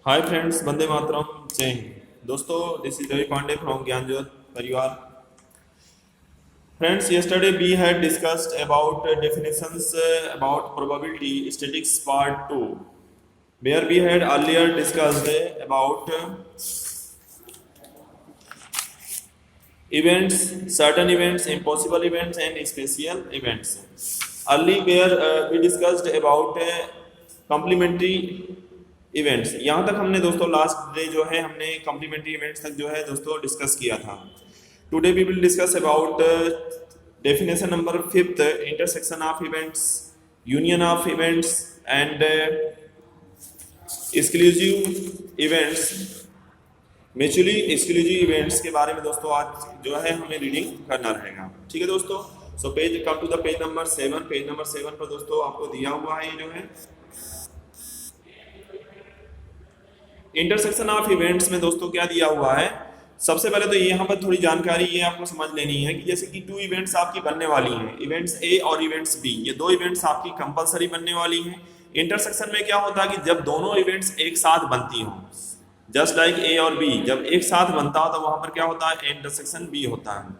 Hi friends, Vande Mataram, जय हिंद। दोस्तों, this is Ravi Pandey from Gyanjyot परिवार। Friends, yesterday we had discussed about definitions about probability statistics part 2, where we had earlier discussed about events, certain events, impossible events and special events. Early where we discussed about complementary events. यहाँ तक हमने दोस्तों last day जो है हमने complementary events तक जो है दोस्तों डिस्कस किया था। Today we will discuss about definition number 5, intersection of events, union of events and exclusive events, mutually exclusive events के बारे में दोस्तों आज जो है हमें रीडिंग करना रहेगा। ठीक है दोस्तों, so page come to the page number 7। Page number 7 पर दोस्तों आपको दिया हुआ है ये जो है इंटरसेक्शन ऑफ इवेंट्स में दोस्तों क्या दिया हुआ है। सबसे पहले तो यहाँ पर थोड़ी जानकारी ये आपको समझ लेनी है कि जैसे कि 2 इवेंट्स आपकी बनने वाली हैं, इवेंट्स ए और इवेंट्स बी, ये 2 इवेंट्स आपकी कंपलसरी बनने वाली हैं। इंटरसेक्शन में क्या होता है कि जब दोनों इवेंट्स एक साथ बनती हों, जस्ट लाइक ए और बी, जब एक साथ बनता हो तो वहां पर क्या होता है, इंटरसेक्शन बी होता है।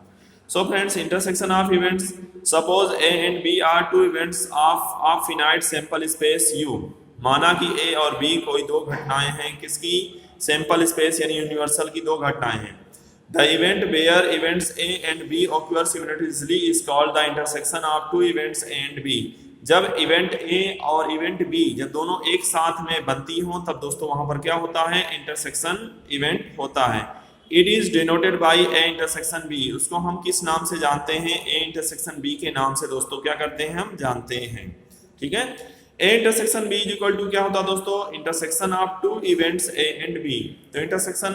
So friends, intersection of events, suppose A and B are 2 events of finite sample space U. माना कि ए और बी कोई 2 घटनाएं हैं, किसकी, सैंपल स्पेस यानी यूनिवर्सल की 2 घटनाएं हैं। The event where events A and B occur simultaneously is called the intersection of 2 events A and B. जब इवेंट ए और इवेंट बी जब दोनों एक साथ में बनती हों तब दोस्तों वहां पर क्या होता है, इंटरसेक्शन इवेंट होता है। It is denoted by A intersection B. उसको हम किस नाम से जानते हैं, ए इंटरसेक्शन बी के नाम से दोस्तों क्या करते हैं, हम जानते हैं। ठीक है, A intersection B is equal to क्या होता है दोस्तों, intersection of 2 events A and B. तो इंटरसेक्शन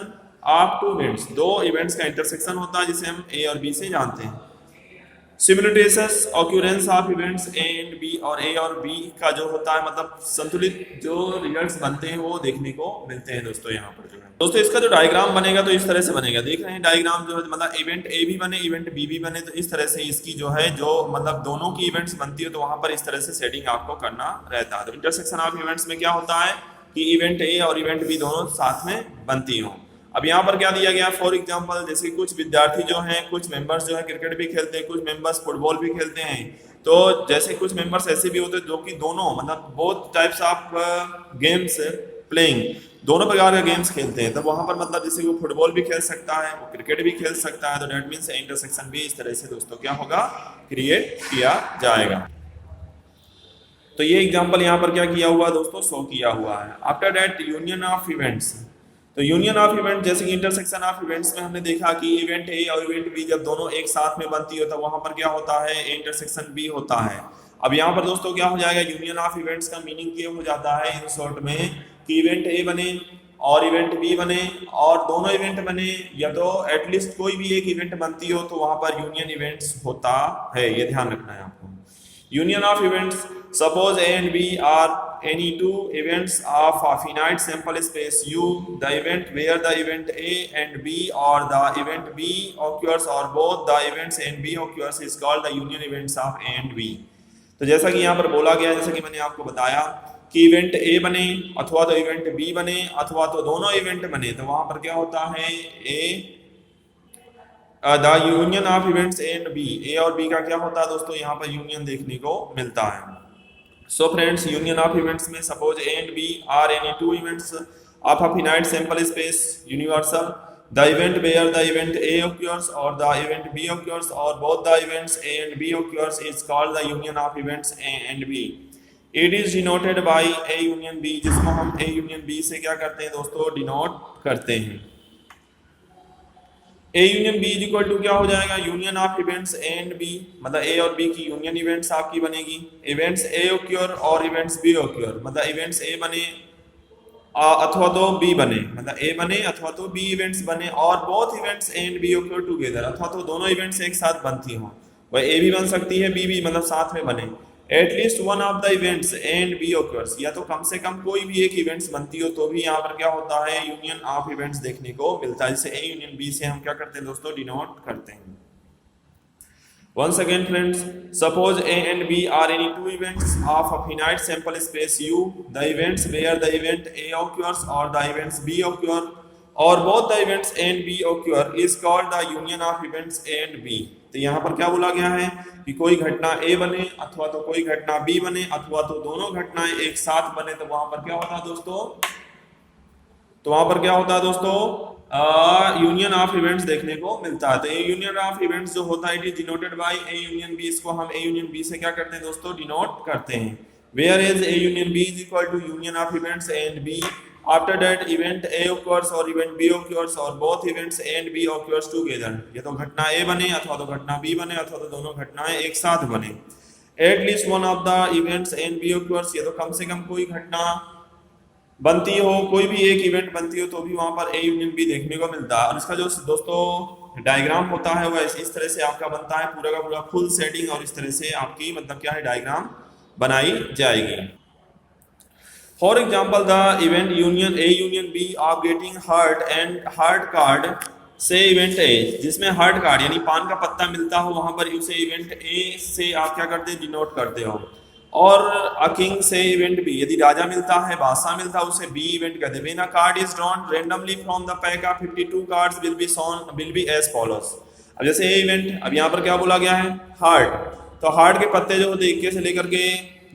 ऑफ 2 इवेंट्स, 2 इवेंट्स का इंटरसेक्शन होता है जिसे हम ए और बी से जानते हैं। Simultaneous occurrence of events A and B, और ए और बी का जो होता है मतलब संतुलित जो रिजल्ट्स बनते हैं वो देखने को मिलते हैं दोस्तों। यहाँ पर जो है दोस्तों इसका जो डायग्राम बनेगा तो इस तरह से बनेगा, देख रहे हैं डायग्राम जो है, मतलब इवेंट ए भी बने इवेंट बी भी बने तो इस तरह से इसकी जो है जो मतलब दोनों की इवेंट्स बनती है तो वहां पर इस तरह से सेटिंग आपको करना रहता है। तो इंटरसेक्शन ऑफ इवेंट्स में क्या होता है कि इवेंट ए और इवेंट बी दोनों साथ में बनती हों। अब यहाँ पर क्या दिया गया, फॉर एग्जांपल जैसे कुछ विद्यार्थी जो हैं, कुछ मेंबर्स जो है क्रिकेट भी खेलते हैं, कुछ मेंबर्स फुटबॉल भी खेलते हैं। तो जैसे कुछ मेंबर्स ऐसे भी होते हैं जो कि दोनों मतलब both types of games playing, दोनों प्रकार के गेम्स खेलते हैं। तो वहां पर मतलब जैसे वो फुटबॉल भी खेल सकता है, वो क्रिकेट भी खेल सकता है, तो डेट मीन्स इंटरसेक्शन भी इस तरह से दोस्तों क्या होगा, क्रिएट किया जाएगा। तो ये एग्जाम्पल यहाँ पर क्या किया हुआ दोस्तों, शो किया हुआ है। After that union of events, तो यूनियन ऑफ इवेंट जैसे कि इंटरसेक्शन ऑफ इवेंट्स में हमने देखा कि इवेंट ए और इवेंट बी जब दोनों एक साथ में बनती हो तो वहां पर क्या होता है, इंटरसेक्शन बी होता है। अब यहाँ पर दोस्तों क्या हो जाएगा, यूनियन ऑफ इवेंट्स का मीनिंग ये हो जाता है इन शॉर्ट में कि इवेंट ए बने और इवेंट बी बने और दोनों इवेंट बने, या तो एटलीस्ट कोई भी एक इवेंट बनती हो तो वहां पर यूनियन इवेंट्स होता है। ये ध्यान रखना है आपको। Union of events, suppose A and B are any 2 events of a finite sample space U. The event where the event A and B or the event B occurs or both the events A and B occurs is called the union events of A and B. तो जैसा कि यहाँ पर बोला गया, जैसा कि मैंने आपको बताया कि इवेंट ए बने अथवा तो इवेंट बी बने अथवा तो दोनों इवेंट बने, तो वहां पर क्या होता है, a the union of events A and B, A और बी का क्या होता है दोस्तों, यहाँ पर यूनियन देखने को मिलता है। So friends, union of events में suppose A and B are any 2 events of a finite sample space universal, the event where the event A occurs or the event B occurs और both the events A and B occurs is called the union of events A and B. It is denoted by A union B, जिसको हम ए union B से क्या करते हैं दोस्तों, denote करते हैं। A union B is equal to क्या हो जाएगा, union of events A and B, मतलब ए और बी की यूनियन इवेंट्स आपकी बनेगी। इवेंट्स ए occur और इवेंट्स बी occur, मतलब इवेंट्स ए बने अथवा तो बी बने, मतलब ए बने अथवा तो बी इवेंट्स बने और both events A and B occur together, अथवा तो दोनों इवेंट्स एक साथ बनती हों। वह ए भी बन सकती है, बी भी, मतलब साथ में बने। At least one of the events A and B occurs, या तो कम से कम कोई भी एक इवेंट्स बनती हो तो भी यहाँ पर क्या होता है, यूनियन ऑफ इवेंट्स देखने को मिलता है। जैसे ए यूनियन बी से हम क्या करते हैं दोस्तों, डिनोट करते हैं। Once again, friends, suppose A and B are any two events of a finite sample space U. The events where the event A occurs or the events B occur, or both the events A and B occur, is called the union of events A and B. तो यहाँ पर क्या बोला गया है कि कोई घटना A बने अथवा तो कोई घटना B बने अथवा तो दोनों घटनाएं एक साथ बने, तो वहां पर क्या होता है दोस्तों, यूनियन ऑफ इवेंट्स देखने को मिलता है। तो ए यूनियन ऑफ इवेंट्स जो होता है it is denoted by A union B. इसको हम ए यूनियन बी से क्या करते हैं दोस्तों, डिनोट करते हैं। Where is A union B is equal to union of events A and B after that event A occurs और इवेंट बी occurs और both events A and B occurs together. ये तो घटना ए बने अथवा तो घटना बी बने अथवा तो दोनों घटनाएं एक साथ बने। At least one of the events A and B occurs, ये तो कम से कम कोई घटना बनती हो, कोई भी एक इवेंट बनती हो तो भी वहां पर ए यूनियन बी देखने को मिलता है। और इसका जो दोस्तों डायग्राम होता है वह इस तरह से आपका बनता है, पूरा का पूरा फुल सेटिंग, और इस तरह से आपकी मतलब क्या है डायग्राम बनाई जाएगी। For example the event union A union B of getting heart and heart card से इवेंट ए, जिसमें हार्ट कार्ड यानी पान का पत्ता मिलता हो, वहां पर उसे इवेंट ए से आप क्या करते हैं, डिनोट करते हो। और अ किंग से इवेंट बी, यदि राजा मिलता है, बादशाह मिलता है, उसे बी इवेंट कहते हैं। When a card is drawn randomly from the pack of 52 cards will be as follows. अब जैसे ये इवेंट, अब यहाँ पर क्या बोला गया है, हार्ट, तो हार्ट के पत्ते जो होते हैं 21 से लेकर के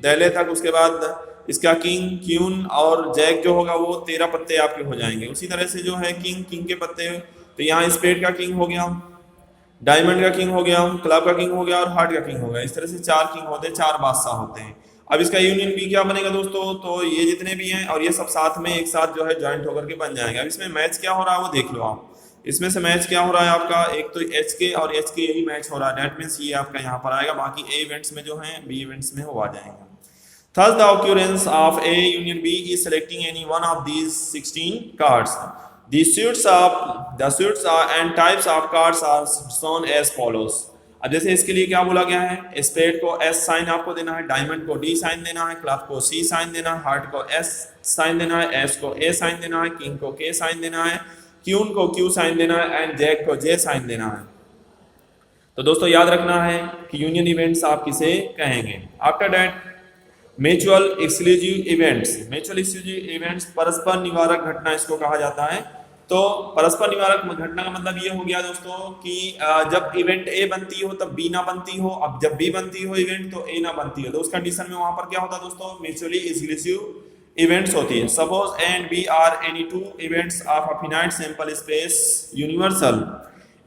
दहले तक, उसके बाद इसका किंग, क्यून और जैक जो होगा वो 13 पत्ते आपके हो जाएंगे। उसी तरह से जो है किंग के पत्ते, तो यहाँ स्पेड का किंग हो गया, डायमंड का किंग हो गया, क्लब का किंग हो गया और हार्ट का किंग हो गया। इस तरह से 4 किंग होते हैं, 4 बादशाह होते हैं। अब इसका यूनियन बी क्या बनेगा दोस्तों, तो ये जितने भी हैं और ये सब साथ में एक साथ जो है ज्वाइंट होकर के बन जाएंगे। अब इसमें मैच क्या हो रहा है वो देख लो आप। इसमें से मैच क्या हो रहा है आपका, एक तो एच के और एच के यही मैच हो रहा है, डेट मीन्स ये आपका यहाँ पर आएगा, बाकी ए इवेंट्स में जो है बी इवेंट्स में वो आ जाएंगे। Thus the occurrence of A union B is selecting any one of these 16 cards. The suits and types of cards are shown as follows. अब जैसे इसके लिए क्या बोला गया है, स्पेड को S साइन आपको देना है, डायमंड को D साइन देना है, क्लब को C साइन देना है, हार्ट को S साइन देना है, एस को A साइन देना है, किंग को K साइन देना है, क्यून को Q साइन देना है एंड जैक को J साइन देना है। तो दोस्तों याद रखना है कि यूनियन इवेंट्स आप किसे कहेंगे। After that mutual exclusive events, mutual exclusive events परस्पर निवारक घटना इसको कहा जाता है। तो परस्पर निवारक घटना का मतलब ये हो गया दोस्तों कि जब इवेंट ए बनती हो तब बी ना बनती हो, अब जब बी बनती हो इवेंट तो ए ना बनती हो, तो उस कंडीशन में वहां पर क्या होता है दोस्तों, म्यूचुअली एक्सक्लूसिव इवेंट्स होती है। Suppose A and B are any two events of a finite sample space universal,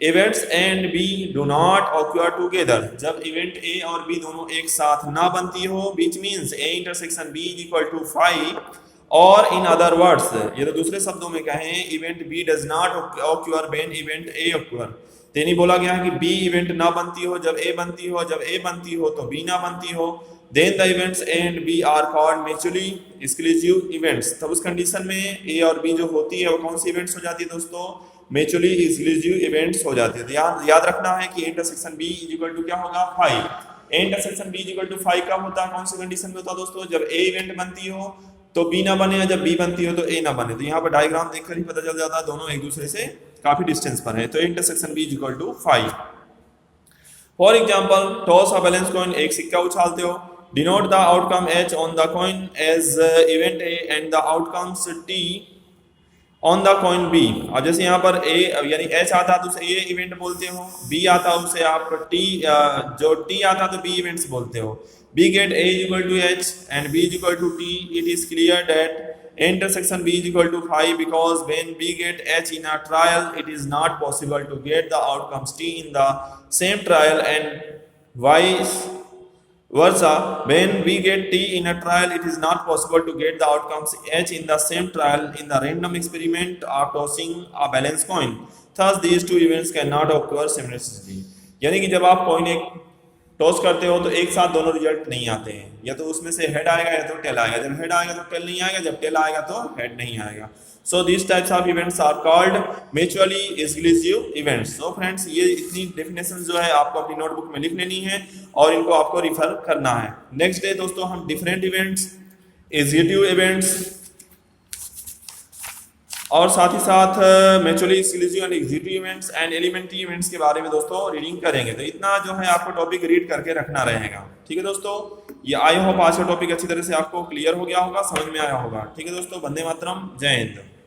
events A and B do not occur together, जब इवेंट ए और बी दोनों एक साथ ना बनती हो, which means A intersection B is equal to 5, और in other words, ये तो दूसरे शब्दों में कहें, event B does not occur when event A occur. तो नहीं बोला गया है कि बी इवेंट ना बनती हो जब ए बनती हो, जब ए बनती हो तो बी ना बनती हो, then the events A and B are called mutually exclusive events. तब उस कंडीशन में ए और बी जो होती है वो कौन सी इवेंट्स हो जाती है दोस्तों, म्यूचुअली एक्सक्लूसिव इवेंट्स हो जाती है। तो याद रखना है कि intersection B is equal to क्या होगा, 5। Intersection B is equal to 5 कब होता है, कौन सी कंडीशन में होता है दोस्तों, जब ए इवेंट बनती हो तो बी ना बने, जब बी बनती हो तो ए ना बने। तो यहाँ पर डायग्राम देखकर ही पता चल जाता है दोनों एक दूसरे से काफी डिस्टेंस पर है। तो intersection B is equal to 5। For example toss a balance coin, एक सिक्का उछालते हो, denote the outcome H on the coin as event A and the outcomes T on the coin B. अब जैसे यहाँ पर ए यानी एच आता है तो उसे ए इवेंट बोलते हो, बी आता है उसे आप टी, जो टी आता है तो बी इवेंट्स बोलते हो। B get A equal to H and B equal to T, it is clear that intersection b is equal to 5 because when b get h in a trial it is not possible to get the outcomes t in the same trial, and vice versa when we get t in a trial it is not possible to get the outcomes h in the same trial in the random experiment of tossing a balance coin. Thus these two events cannot occur simultaneously. यानी कि जब आप coin एक toss करते हो तो एक साथ दोनों रिजल्ट नहीं आते हैं, या तो उसमें से हेड आएगा या तो टेल आएगा, जब हेड आएगा तो टेल नहीं आएगा, जब टेल आएगा तो हेड नहीं आएगा। So this types of events are called mutually exclusive events. So friends ये इतनी डेफिनेशन जो है आपको अपनी नोटबुक में लिख लेनी है और इनको आपको रिफर करना है। नेक्स्ट डे दोस्तों हम डिफरेंट इवेंट्स, एग्जीक्यूटिव इवेंट्स और साथ ही साथ mutually exclusive and executive events and elementary events के बारे में दोस्तों रीडिंग करेंगे। तो इतना जो है आपको टॉपिक रीड करके रखना रहेगा। ठीक है दोस्तों, ये आई होप आज का टॉपिक अच्छी तरह से आपको क्लियर हो गया होगा, समझ में आया होगा। ठीक है दोस्तों, वंदे मातरम, जय हिंद।